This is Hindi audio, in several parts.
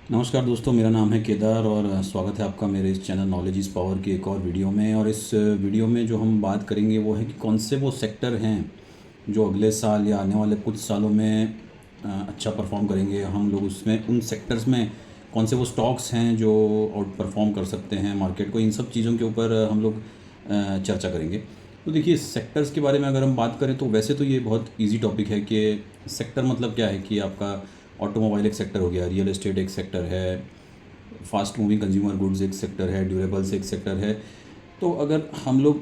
नमस्कार दोस्तों, मेरा नाम है केदार और स्वागत है आपका मेरे इस चैनल नॉलेज इज़ पावर की एक और वीडियो में। और इस वीडियो में जो हम बात करेंगे वो है कि कौन से वो सेक्टर हैं जो अगले साल या आने वाले कुछ सालों में अच्छा परफॉर्म करेंगे। हम लोग उसमें उन सेक्टर्स में कौन से वो स्टॉक्स हैं जो आउट परफॉर्म कर सकते हैं मार्केट को। इन सब चीज़ों के ऊपर हम लोग चर्चा करेंगे। तो देखिए, सेक्टर्स के बारे में अगर हम बात करें तो वैसे तो ये बहुत इजी टॉपिक है कि सेक्टर मतलब क्या है कि आपका ऑटोमोबाइल एक सेक्टर हो गया, रियल एस्टेट एक सेक्टर है, फास्ट मूविंग कंज्यूमर गुड्स एक सेक्टर है, ड्यूरेबल्स एक सेक्टर है। तो अगर हम लोग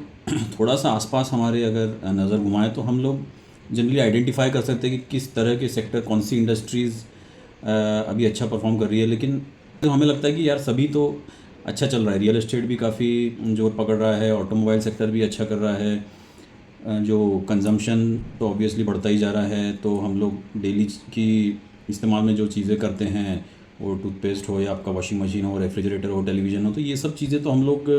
थोड़ा सा आसपास हमारे अगर नज़र घुमाएं तो हम लोग जनरली आइडेंटिफाई कर सकते हैं कि किस तरह के सेक्टर, कौन सी इंडस्ट्रीज़ अभी अच्छा परफॉर्म कर रही है। लेकिन तो हमें लगता है कि यार सभी तो अच्छा चल रहा है। रियल एस्टेट भी काफ़ी जोर पकड़ रहा है, ऑटोमोबाइल सेक्टर भी अच्छा कर रहा है, जो कंजम्पशन तो ऑब्वियसली बढ़ता ही जा रहा है। तो हम लोग डेली की इस्तेमाल में जो चीज़ें करते हैं, वो टूथपेस्ट हो या आपका वॉशिंग मशीन हो, रेफ्रिजरेटर हो, टेलीविज़न हो, तो ये सब चीज़ें तो हम लोग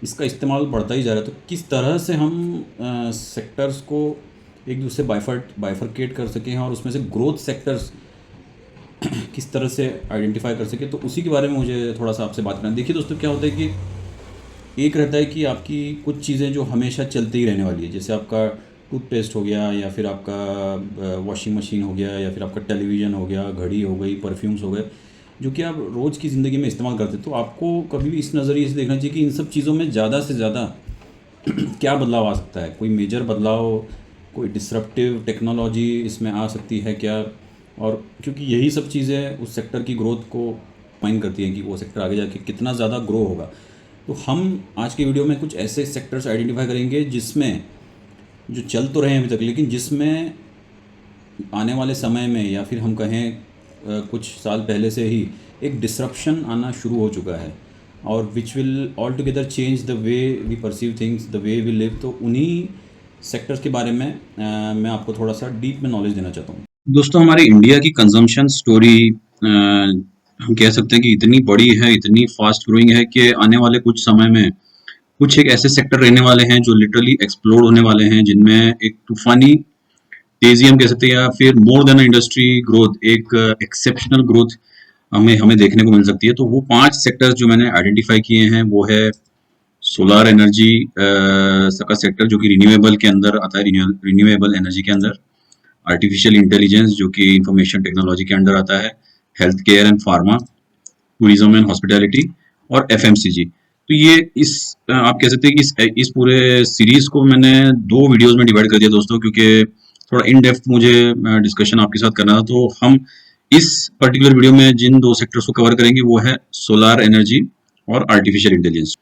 इसका इस्तेमाल बढ़ता ही जा रहा है। तो किस तरह से हम सेक्टर्स को एक दूसरे बाइफरकेट कर सकें और उसमें से ग्रोथ सेक्टर्स किस तरह से आइडेंटिफाई कर सकें, तो उसी के बारे में मुझे थोड़ा सा आपसे बात करना है। देखिए दोस्तों, क्या होता है कि एक रहता है कि आपकी कुछ चीज़ें जो हमेशा चलती ही रहने वाली है, जैसे आपका टूथपेस्ट हो गया या फिर आपका वॉशिंग मशीन हो गया या फिर आपका टेलीविज़न हो गया, घड़ी हो गई, परफ्यूम्स हो गए, जो कि आप रोज़ की ज़िंदगी में इस्तेमाल करते हैं। तो आपको कभी भी इस नज़रिए से देखना चाहिए कि इन सब चीज़ों में ज़्यादा से ज़्यादा क्या बदलाव आ सकता है, कोई मेजर बदलाव, कोई डिसरप्टिव टेक्नोलॉजी इसमें आ सकती है क्या। और क्योंकि यही सब चीज़ें उस सेक्टर की ग्रोथ को डिफाइन करती हैं कि वो सेक्टर आगे जाके कितना ज़्यादा ग्रो होगा। तो हम आज की वीडियो में कुछ ऐसे सेक्टर्स आइडेंटिफाई करेंगे जिसमें जो चल तो रहे हैं अभी तक, लेकिन जिसमें आने वाले समय में या फिर हम कहें कुछ साल पहले से ही एक डिसरप्शन आना शुरू हो चुका है, और which will all together change the way we perceive things, the way we live. तो उन्हीं सेक्टर्स के बारे में मैं आपको थोड़ा सा डीप में नॉलेज देना चाहता हूँ। दोस्तों, हमारे इंडिया की कंजम्पशन स्टोरी हम कह सकते हैं कि इतनी बड़ी है, इतनी फास्ट ग्रोइंग है कि आने वाले कुछ समय में कुछ एक ऐसे सेक्टर रहने वाले हैं जो लिटरली एक्सप्लोड होने वाले हैं, जिनमें एक तूफानी तेजी हम कह सकते हैं या फिर मोर देन इंडस्ट्री ग्रोथ, एक एक्सेप्शनल ग्रोथ हमें हमें देखने को मिल सकती है। तो वो 5 सेक्टर्स जो मैंने आइडेंटिफाई किए हैं वो है सोलर एनर्जी का सेक्टर, जो कि रिन्यूएबल के अंदर आता है, रिन्यूएबल एनर्जी के अंदर। आर्टिफिशियल इंटेलिजेंस, जो कि इंफॉर्मेशन टेक्नोलॉजी के अंडर आता है। Health care and pharma, tourism and hospitality, और एफएमसीजी। तो ये आप कह सकते हैं कि इस पूरे सीरीज को मैंने 2 वीडियोस में डिवाइड कर दिया दोस्तों, क्योंकि थोड़ा इन डेप्थ मुझे डिस्कशन आपके साथ करना था। तो हम इस पर्टिकुलर वीडियो में जिन 2 सेक्टर्स को कवर करेंगे वो है सोलर एनर्जी और आर्टिफिशियल इंटेलिजेंस।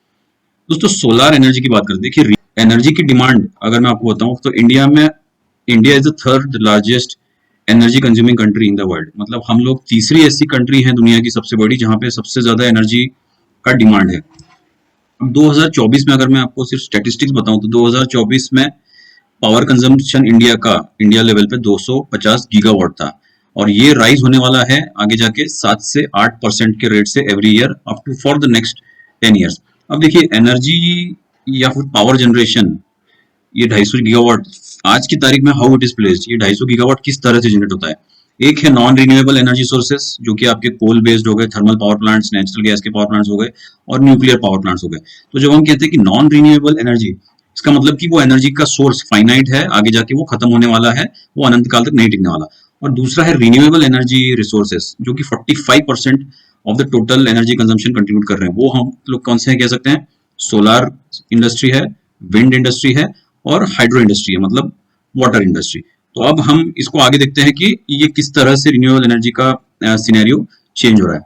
दोस्तों, सोलर एनर्जी की बात करते हैं। देखिए, एनर्जी की डिमांड अगर मैं आपको बताऊं तो India is the third largest energy consuming country in the world. मतलब हम लोग तीसरी ऐसी कंट्री है दुनिया की सबसे बड़ी जहां पे सबसे ज्यादा एनर्जी का डिमांड है। 2024 में अगर मैं आपको सिर्फ स्टैटिस्टिक्स बताऊं तो 2024 में पावर कंजम्पशन इंडिया लेवल पे 250 गीगावाट था, और ये राइज होने वाला है आगे जाके 7 से 8% के रेट से every year up to for the next 10 years. अब देखिए, एनर्जी या फिर पावर जनरेशन, ये 250 गीगावाट आज की तारीख में हाउ इट इज प्लेस्ड, ये 250 गीगावाट किस तरह से जनरेट होता है। एक है नॉन रिन्यूएबल एनर्जी सोर्सेस, जो कि आपके कोल बेस्ड हो गए, thermal power plants, natural gas के पावर प्लांट्स हो गए, और न्यूक्लियर पावर प्लांट्स हो गए। तो जब हम कहते हैं कि नॉन रिन्यूएबल एनर्जी, इसका मतलब कि वो एनर्जी का सोर्स फाइनाइट है, आगे जाके वो खत्म होने वाला है, वो अनंत काल तक नहीं टिकने वाला। और दूसरा है रिन्यूएबल एनर्जी रिसोर्सेस, जो कि 45% of the total energy consumption contribute कर रहे हैं। वो हम लोग कौन से हैं कह सकते हैं, सोलर इंडस्ट्री है, विंड इंडस्ट्री है, और हाइड्रो इंडस्ट्री है, मतलब वाटर इंडस्ट्री। तो अब हम इसको आगे देखते हैं कि ये किस तरह से रिन्यूएबल एनर्जी का सिनेरियो चेंज हो रहा है।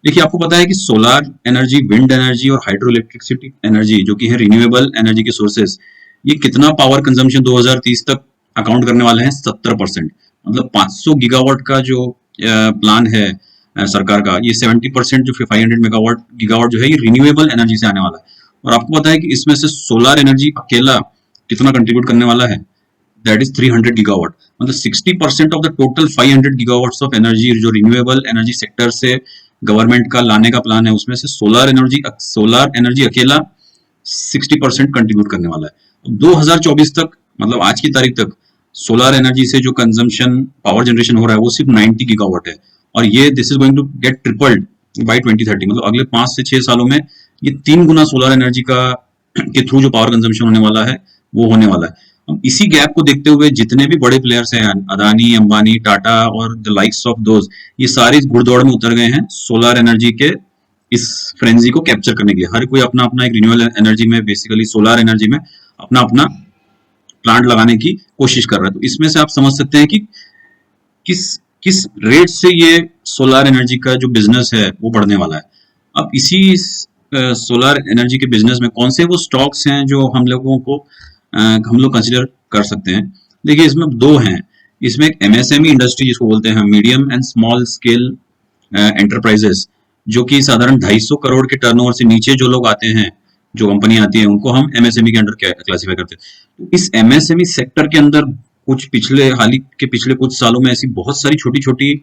देखिए, आपको पता है कि सोलर एनर्जी, विंड एनर्जी और हाइड्रो इलेक्ट्रिसिटी एनर्जी, जो कि है रिन्यूएबल एनर्जी के सोर्सेस, ये कितना पावर कंजम्पशन 2030 तक अकाउंट करने वाले हैं, 70%। मतलब 500 गीगावाट का जो प्लान है सरकार का, ये 70% जो 500 गीगावाट जो है, ये रिन्यूएबल एनर्जी से आने वाला है। और आपको पता है कि इसमें से सोलर एनर्जी अकेला कितना कंट्रीब्यूट करने वाला है, दैट इज 300 गीगावाट। मतलब 60% of the total 500 gigawatts of energy जो रिन्यूएबल एनर्जी सेक्टर से गवर्नमेंट का लाने का प्लान है, उसमें से सोलर एनर्जी अकेला 60% कंट्रीब्यूट करने वाला है। 2024 तक, मतलब आज की तारीख तक, सोलर एनर्जी से जो कंजम्पशन पावर जनरेशन हो रहा है वो सिर्फ 90 गीगावाट है। और ये this is going to get tripled by 2030, मतलब अगले 5 से 6 सालों में ये 3 गुना सोलर एनर्जी का के थ्रू जो पावर कंजम्पशन होने वाला है वो होने वाला है। अब इसी गैप को देखते हुए जितने भी बड़े प्लेयर्स हैं, अदानी, अंबानी, टाटा और द लाइक्स ऑफ दोज, ये सारे इस घुड़दौड़ में उतर गए हैं सोलर एनर्जी के इस फ्रेंजी को कैप्चर करने के लिए। हर कोई अपना अपना एक रिन्यूएबल एनर्जी में, बेसिकली सोलर एनर्जी में अपना अपना प्लांट लगाने की कोशिश कर रहा है। तो इसमें से आप समझ सकते हैं कि किस किस रेट से ये सोलर एनर्जी का जो बिजनेस है वो बढ़ने वाला है। अब इसी सोलर एनर्जी के बिजनेस में कौन से वो स्टॉक्स हैं जो हम लोगों को हम लोग कंसिडर कर सकते हैं। देखिए इसमें दो हैं। इसमें एक एमएसएमई इंडस्ट्री जिसको बोलते हैं medium and small scale enterprises, जो कि साधारण 250 करोड़ के टर्नओवर से नीचे जो लोग आते हैं, जो कंपनी आती है, उनको हम एमएसएमई के अंडर क्लासीफाई करते हैं। तो इस एमएसएमई सेक्टर के अंदर हाल ही के पिछले कुछ सालों में ऐसी बहुत सारी छोटी छोटी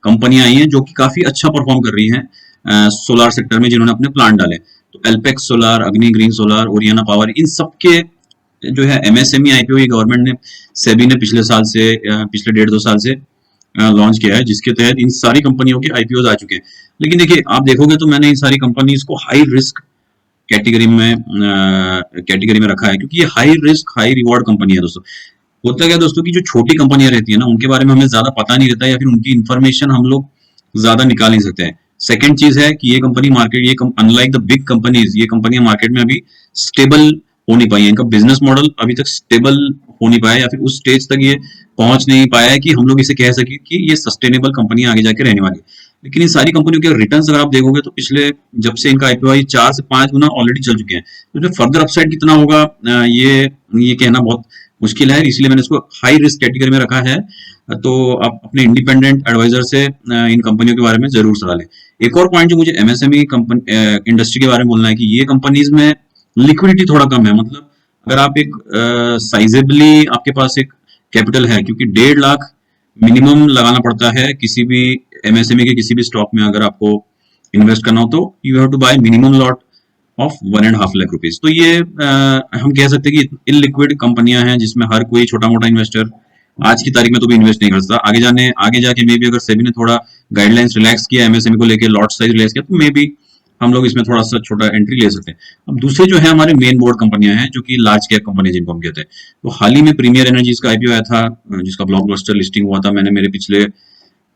कंपनियां आई हैं जो कि काफी अच्छा परफॉर्म कर रही हैं सोलार सेक्टर में, जिन्होंने अपने प्लांट डाले। तो एल्पेक्स सोलार, अग्नि ग्रीन सोलार, ओरियाना पावर, इन सबके जो है एमएसएमई आईपीओ गवर्नमेंट ने, सेबी ने पिछले 1.5-2 साल से लॉन्च किया है, जिसके तहत इन सारी कंपनियों के आईपीओ आ चुके हैं। लेकिन देखिए आप देखोगे तो मैंने इन सारी कंपनीज को हाई रिस्क कैटेगरी में रखा है, क्योंकि ये high risk high reward company है दोस्तों। होता क्या दोस्तों कि जो छोटी कंपनियां रहती है ना, उनके बारे में हमें ज्यादा पता नहीं रहता, या फिर उनकी इंफॉर्मेशन हम लोग ज्यादा निकाल नहीं सकते हैं। सेकंड चीज है कि ये company market, unlike the big companies, ये कंपनियां मार्केट में अभी स्टेबल हो नहीं पाई है। इनका बिजनेस मॉडल अभी तक स्टेबल हो नहीं पाया, या फिर उस स्टेज तक ये पहुंच नहीं पाया है कि हम लोग इसे कह सके कि ये सस्टेनेबल कंपनियां आगे जाके रहने वाली है। लेकिन इन सारी कंपनियों के रिटर्न्स अगर आप देखोगे तो पिछले जब से इनका आईपीओ आई 4 से 5 गुना ऑलरेडी चल चुके हैं। तो इसमें फर्दर अपसाइड कितना होगा ये कहना बहुत मुश्किल है, इसलिए मैंने इसको हाई रिस्क कैटेगरी में रखा है। तो आप अपने इंडिपेंडेंट एडवाइजर से इन कंपनियों के बारे में जरूर सलाह लें। एक और पॉइंट जो मुझे एमएसएमई इंडस्ट्री के बारे में बोलना है कि ये कंपनीज में लिक्विडिटी थोड़ा कम है। मतलब अगर आप एक साइजेबली आपके पास एक कैपिटल है, क्योंकि 1.5 लाख मिनिमम लगाना पड़ता है किसी भी एमएसएमई के किसी भी स्टॉक में अगर आपको इन्वेस्ट करना हो, तो you have to buy minimum lot of 1.5 lakh rupees. तो ये हम कह सकते हैं कि इनलिक्विड कंपनियां हैं जिसमें हर कोई छोटा मोटा इन्वेस्टर आज की तारीख में तो भी इन्वेस्ट नहीं कर सकता। आगे जाके मे बी अगर सेबी ने थोड़ा गाइडलाइंस रिलैक्स किया एमएसएमई को लेकर, लॉट साइज रिलैक्स किया, तो मे बी हम लोग इसमें थोड़ा सा छोटा एंट्री ले सकते हैं। अब दूसरे जो है हमारे मेन बोर्ड कंपनियां हैं, जो कि लार्ज कैप कंपनी जिनको हम कहते हैं। तो हाल ही में प्रीमियर एनर्जीज का आईपीओ आया था, जिसका ब्लॉकबस्टर लिस्टिंग हुआ था। मैंने मेरे पिछले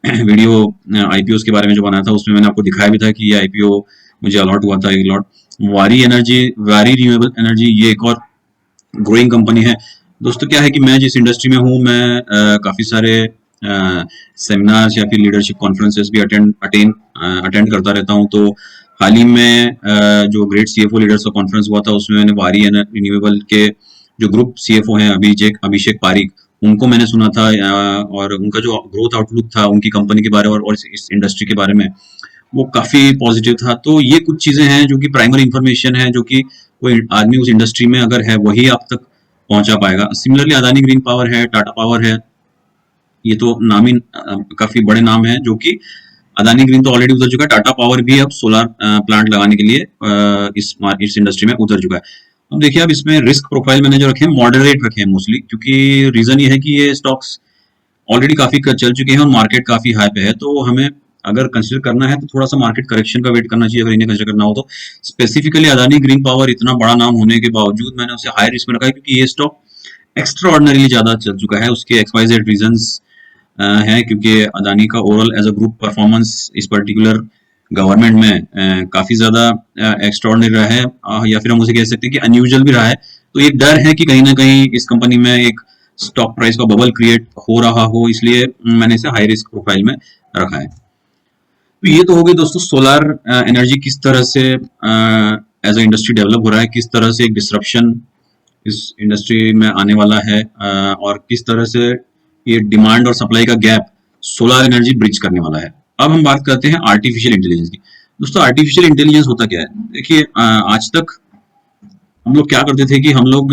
वीडियो आईपीओ के बारे में जो बनाया था उसमें मैंने आपको दिखाया भी था कि ये आईपीओ मुझे अलॉट हुआ था, एक लॉट। वारी रिन्यूएबल एनर्जी, ये एक और ग्रोइंग कंपनी है। दोस्तों क्या है कि मैं जिस इंडस्ट्री में हूँ, मैं काफी सारे सेमिनार्स या फिर लीडरशिप कॉन्फ्रेंसेस भी अटेंड करता रहता हूँ। तो हाल ही में जो ग्रेट सीएफओ लीडर्स का कॉन्फ्रेंस हुआ था, उसमें मैंने वारी रिन्यूएबल के जो ग्रुप सीएफओ हैं अभिषेक पारिक, उनको मैंने सुना था, और उनका जो ग्रोथ आउटलुक था उनकी कंपनी के बारे में और इस इंडस्ट्री के बारे में, वो काफी पॉजिटिव था। तो ये कुछ चीजें हैं जो कि प्राइमरी इंफॉर्मेशन है, जो कि कोई आदमी उस इंडस्ट्री में अगर है वही आप तक पहुंचा पाएगा। सिमिलरली अदानी ग्रीन पावर है, टाटा पावर है, ये तो नाम ही काफी बड़े नाम है, जो कि अदानी ग्रीन तो ऑलरेडी उतर चुका है, टाटा पावर भी अब सोलर प्लांट लगाने के लिए इस इंडस्ट्री में उतर चुका है। अब देखिए, अब इसमें रिस्क प्रोफाइल मैंने जो रखे हैं मॉडरेट रखे हैं मोस्टली, क्योंकि रीजन ये है कि ये स्टॉक्स ऑलरेडी काफी चल चुके हैं और मार्केट काफी हाई पे है। तो हमें अगर कंसिडर करना है तो थोड़ा सा मार्केट करेक्शन का वेट करना चाहिए अगर इन्हें कंसिडर करना हो तो। स्पेसिफिकली अदानी ग्रीन पावर इतना बड़ा नाम होने के बावजूद मैंने उसे हाई रिस्क में रखा है, क्योंकि ये स्टॉक एक्स्ट्रा ऑर्डिनरीली ज्यादा चल चुका है। उसके एक्सवाइजेड रीजंस है, क्योंकि अदानी का overall as a group performance इस पर्टिकुलर गवर्नमेंट में काफी ज्यादा एक्स्ट्राऑर्डिनरी रहा है, या फिर हम उसे कह सकते हैं कि अनयूजुअल भी रहा है। तो एक डर है कि कहीं ना कहीं इस कंपनी में एक स्टॉक प्राइस का बबल क्रिएट हो रहा हो, इसलिए मैंने इसे हाई रिस्क प्रोफाइल में रखा है। तो ये तो हो गई दोस्तों सोलर एनर्जी किस तरह से एज अ इंडस्ट्री डेवलप हो रहा है, किस तरह से एक डिसरप्शन इस इंडस्ट्री में आने वाला है, और किस तरह से ये डिमांड और सप्लाई का गैप सोलर एनर्जी ब्रिज करने वाला है। अब हम बात करते हैं आर्टिफिशियल इंटेलिजेंस की। दोस्तों आर्टिफिशियल इंटेलिजेंस होता क्या है? देखिए, आज तक हम लोग क्या करते थे कि हम लोग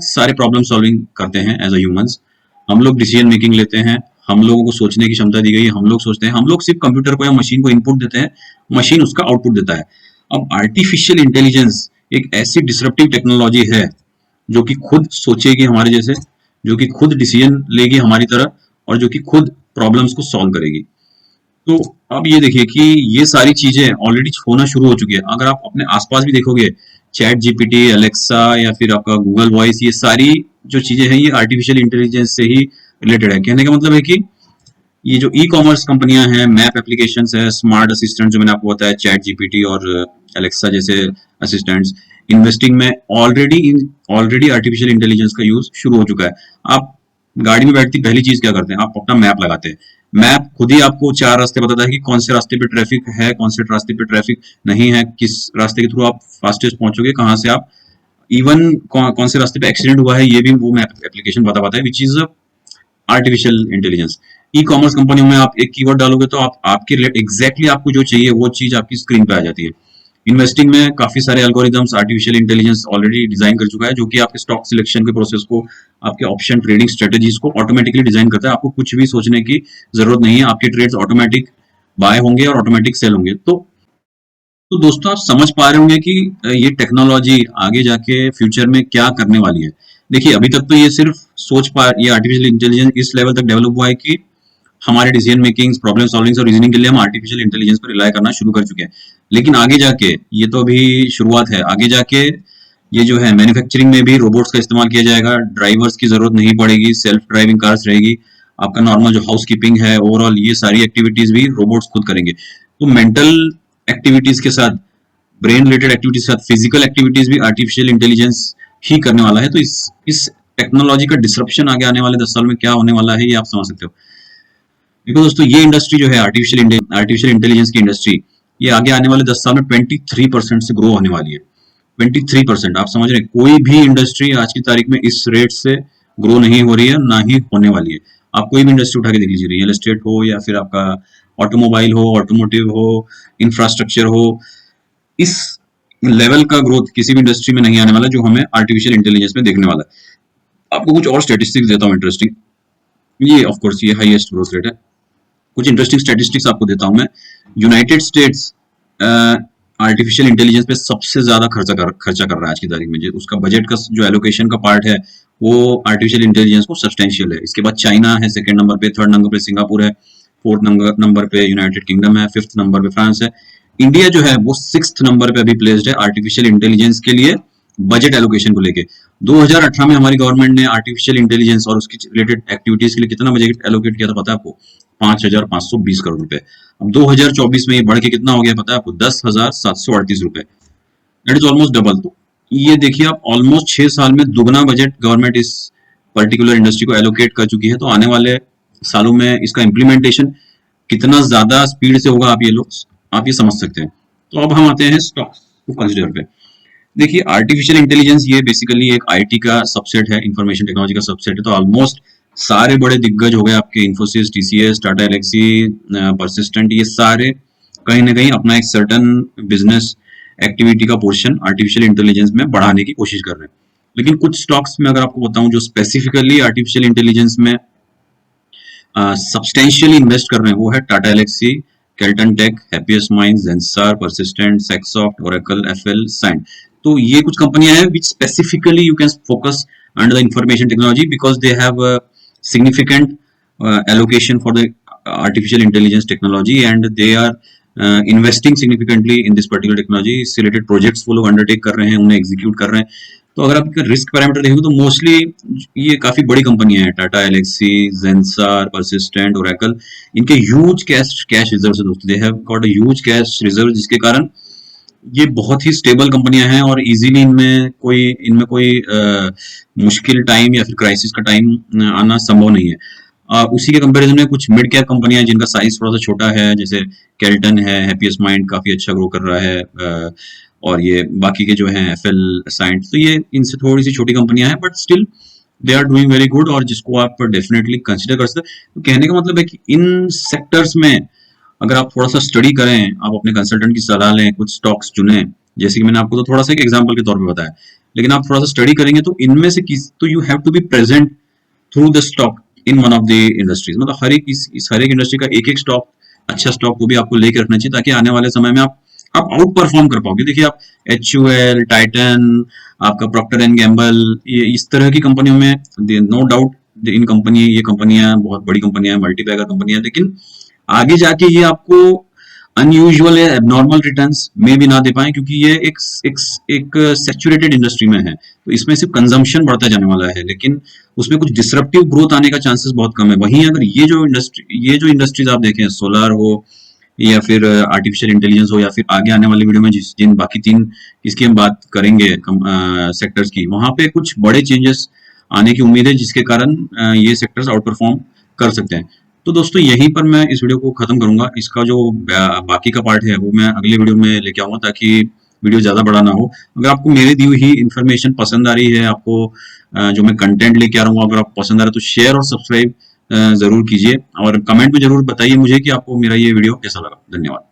सारे प्रॉब्लम सॉल्विंग करते हैं एज अ ह्यूमंस। हम लोग डिसीजन मेकिंग लेते हैं, हम लोगों को सोचने की क्षमता दी गई है, हम लोग सोचते हैं, हम लोग सिर्फ कंप्यूटर को या मशीन को इनपुट देते हैं, मशीन उसका आउटपुट देता है। अब आर्टिफिशियल इंटेलिजेंस एक ऐसी डिसरप्टिव टेक्नोलॉजी है जो कि खुद सोचेगी हमारे जैसे, जो कि खुद डिसीजन लेगी हमारी तरह, और जो कि खुद प्रॉब्लम्स को सॉल्व करेगी। तो अब ये देखिए कि ये सारी चीजें ऑलरेडी होना शुरू हो चुकी है। अगर आप अपने आसपास भी देखोगे, चैट जीपीटी, अलेक्सा या फिर आपका गूगल वॉइस, ये सारी जो चीजें हैं ये आर्टिफिशियल इंटेलिजेंस से ही रिलेटेड है। कहने का मतलब है कि ये जो ई कॉमर्स कंपनियां हैं, मैप एप्लीकेशंस है, स्मार्ट असिस्टेंट जो मैंने आपको बताया, चैट जीपीटी और अलेक्सा जैसे असिस्टेंट्स, इन्वेस्टिंग में ऑलरेडी आर्टिफिशियल इंटेलिजेंस का यूज शुरू हो चुका है। आप गाड़ी में बैठती पहली चीज क्या करते हैं, आप अपना मैप लगाते हैं। मैप खुद ही आपको 4 रास्ते बताता है कि कौन से रास्ते पे ट्रैफिक है, कौन से रास्ते पे ट्रैफिक नहीं है, किस रास्ते के थ्रू आप फास्टेस्ट पहुंचोगे, कहां से आप इवन कौन से रास्ते पे एक्सीडेंट हुआ है, ये भी वो मैप एप्लीकेशन बता पाता है, which is artificial intelligence. E commerce कंपनियों में आप एक कीवर्ड डालोगे तो आप आपके रिलेट एग्जैक्टली आपको जो चाहिए वो चीज आपकी स्क्रीन पे आ जाती है। इन्वेस्टिंग में काफी सारे algorithms artificial intelligence already design कर चुका है, जो कि आपके स्टॉक सिलेक्शन के प्रोसेस को, आपके ऑप्शन ट्रेडिंग स्ट्रेटेजीज को ऑटोमेटिकली डिजाइन करता है। आपको कुछ भी सोचने की जरूरत नहीं है, आपके ट्रेड्स ऑटोमेटिक बाय होंगे और ऑटोमेटिक सेल होंगे। तो दोस्तों आप समझ पा रहे होंगे कि ये टेक्नोलॉजी आगे जाके फ्यूचर में क्या करने वाली है। देखिए अभी तक तो ये सिर्फ ये आर्टिफिशियल इंटेलिजेंस इस लेवल तक डेवलप हुआ है कि हमारे डिसीजन मेकिंग, प्रॉब्लम सॉल्विंग और रीजनिंग के लिए हम आर्टिफिशियल इंटेलिजेंस पर रिलाय करना शुरू कर चुके हैं। लेकिन आगे जाके, ये तो अभी शुरुआत है, आगे जाके ये जो है मैन्युफैक्चरिंग में भी रोबोट्स का इस्तेमाल किया जाएगा, ड्राइवर्स की जरूरत नहीं पड़ेगी, सेल्फ ड्राइविंग कार्स रहेगी, आपका नॉर्मल जो हाउस कीपिंग है, ओवरऑल ये सारी एक्टिविटीज भी रोबोट्स खुद करेंगे। तो मेंटल एक्टिविटीज के साथ, ब्रेन रिलेटेड एक्टिविटीज के साथ फिजिकल एक्टिविटीज भी आर्टिफिशियल इंटेलिजेंस ही करने वाला है। तो इस टेक्नोलॉजी का डिसरप्शन आगे आने वाले 10 साल में क्या होने वाला है, ये आप समझ सकते हो। देखो दोस्तों, ये इंडस्ट्री जो है आर्टिफिशियल इंटेलिजेंस की इंडस्ट्री, ये आगे आने वाले 10 साल में 23% से ग्रो होने वाली है। 23%, आप समझ रहे हैं, कोई भी इंडस्ट्री आज की तारीख में इस रेट से ग्रो नहीं हो रही है, ना ही होने वाली है। आप कोई भी इंडस्ट्री उठा के देख लीजिए, रियल एस्टेट हो या फिर आपका ऑटोमोबाइल हो, ऑटोमोटिव हो, इंफ्रास्ट्रक्चर हो, इस लेवल का ग्रोथ किसी भी इंडस्ट्री में नहीं आने वाला जो हमें आर्टिफिशियल इंटेलिजेंस में देखने वाला है। आपको कुछ और स्टेटिस्टिक्स देता हूँ इंटरेस्टिंग। ये ऑफ कोर्स ये हाईएस्ट ग्रोथ रेट है। कुछ इंटरेस्टिंग स्टैटिस्टिक्स आपको देता हूं मैं। यूनाइटेड स्टेट्स आर्टिफिशियल इंटेलिजेंस पे सबसे ज्यादा खर्चा कर रहा है आज की तारीख में। उसका बजट का जो एलोकेशन का पार्ट है वो आर्टिफिशियल इंटेलिजेंस को सब्सटेंशियल है। इसके बाद चाइना है सेकंड नंबर पे, थर्ड नंबर पे सिंगापुर है, फोर्थ नंबर पे यूनाइटेड किंगडम है, फिफ्थ नंबर पे फ्रांस है। इंडिया जो है वो 6th नंबर पे अभी प्लेस्ड है आर्टिफिशियल इंटेलिजेंस के लिए बजट एलोकेशन को लेके। 2018 में हमारी गवर्नमेंट ने आर्टिफिशियल इंटेलिजेंस और उसकी रिलेटेड एक्टिविटीज के लिए कितना बजट एलोकेट किया था पता है आपको? 5,520 करोड़ रुपए। अब 2024 में ये बढ़ के कितना हो गया पता है आपको? 10,738 रुपए। That is almost double. तो ये देखिए आप, ऑलमोस्ट 6 साल में दुगना बजट गवर्नमेंट इस पर्टिकुलर इंडस्ट्री को एलोकेट कर चुकी है। तो आने वाले सालों में इसका इम्प्लीमेंटेशन कितना ज्यादा स्पीड से होगा, आप ये समझ सकते हैं। तो अब हम आते हैं स्टॉक्स को कंसिडर पे। देखिए आर्टिफिशियल इंटेलिजेंस ये बेसिकली एक आईटी का सबसेट है, इंफॉर्मेशन टेक्नोलॉजी का सबसेट है। तो ऑलमोस्ट सारे बड़े दिग्गज हो गए आपके, इन्फोसिस, टीसीएस, टाटा एलेक्सी, परसिस्टेंट, ये सारे कहीं ना कहीं अपना एक सर्टन बिजनेस एक्टिविटी का पोर्शन आर्टिफिशियल इंटेलिजेंस में बढ़ाने की कोशिश कर रहे हैं। लेकिन कुछ स्टॉक्स में अगर आपको बताऊं जो स्पेसिफिकली आर्टिफिशियल इंटेलिजेंस में सब्सटेंशियली इन्वेस्ट कर रहे हैं, वो है टाटा एलेक्सी, केल्टन टेक, हैप्पीएस्ट माइंड्स, जेंसार, परसिस्टेंट, सेक्सॉफ्ट, ओरेकल, एफएल, साइंट। तो ये कुछ कंपनियां हैं which specifically you can focus under the information technology because they have significant allocation for the artificial intelligence technology and they are investing significantly in this particular technology। इससे related projects वो लोग undertake कर रहे हैं, उन्हें execute कर रहे हैं। तो अगर आप रिस्क पैरामीटर देखोगे तो मोस्टली ये काफी बड़ी कंपनियां हैं, टाटा एलेक्सी, जेंसार, परसिस्टेंट, ओरेकल। इनके ह्यूज कैश रिजर्व है दोस्तों, they have got a huge cash reserve, जिसके कारण ये बहुत ही स्टेबल कंपनियां हैं और इजीली इनमें कोई मुश्किल टाइम या फिर क्राइसिस का टाइम आना संभव नहीं है। उसी के कंपैरिजन में कुछ मिड कैप कंपनियां जिनका साइज थोड़ा सा छोटा है, जैसे केल्टन है, हैप्पीएस्ट माइंड काफी अच्छा ग्रो कर रहा है, और ये बाकी के जो हैं एफएल, साइंट, तो ये इनसे थोड़ी सी छोटी कंपनियां हैं but still they are doing very good और जिसको आप डेफिनेटली कंसिडर कर सकते हैं। तो कहने का मतलब है कि इन सेक्टर्स में अगर आप थोड़ा सा स्टडी करें, आप अपने कंसल्टेंट की सलाह लें, कुछ स्टॉक्स चुनें, जैसे कि मैंने आपको तो थोड़ा सा एक एग्जांपल के तौर पे बताया, लेकिन आप थोड़ा सा स्टडी करेंगे तो इनमें से तो you have to be present through the stock in one of the industries. मतलब हर एक इंडस्ट्री का एक एक स्टॉक, अच्छा स्टॉक वो भी आपको लेके रखना चाहिए ताकि आने वाले समय में आप आउट परफॉर्म कर पाओगे। देखिए आप HUL, टाइटन, आपका प्रॉक्टर एंड गैम्बल, ये इस तरह की कंपनियों में नो डाउट इन कंपनी ये कंपनियां बहुत बड़ी कंपनियां हैं, मल्टीबैगर कंपनियां, लेकिन आगे जाके ये आपको अनयूजुअल या एबनॉर्मल रिटर्न्स में भी ना दे पाए, क्योंकि ये एक एक सैचुरेटेड इंडस्ट्री में है, तो इसमें सिर्फ कंजम्पशन बढ़ता जाने वाला है, लेकिन उसमें कुछ डिसरप्टिव ग्रोथ आने का चांसेस बहुत कम है। वहीं अगर ये जो इंडस्ट्रीज आप देखें, सोलर हो या फिर आर्टिफिशियल इंटेलिजेंस हो, या फिर आगे आने वाले वीडियो में जिन बाकी तीन इसकी हम बात करेंगे सेक्टर्स की, वहां पे कुछ बड़े चेंजेस आने की उम्मीद है, जिसके कारण ये सेक्टर्स आउट परफॉर्म कर सकते हैं। तो दोस्तों यहीं पर मैं इस वीडियो को खत्म करूंगा। इसका जो बाकी का पार्ट है वो मैं अगले वीडियो में लेके आऊंगा, ताकि वीडियो ज्यादा बड़ा ना हो। अगर आपको मेरी दी हुई इन्फॉर्मेशन पसंद आ रही है, आपको जो मैं कंटेंट लेके आ रहा हूँ अगर आपको पसंद आ रहा है, तो शेयर और सब्सक्राइब जरूर कीजिए, और कमेंट में जरूर बताइए मुझे कि आपको मेरा ये वीडियो कैसा लगा। धन्यवाद।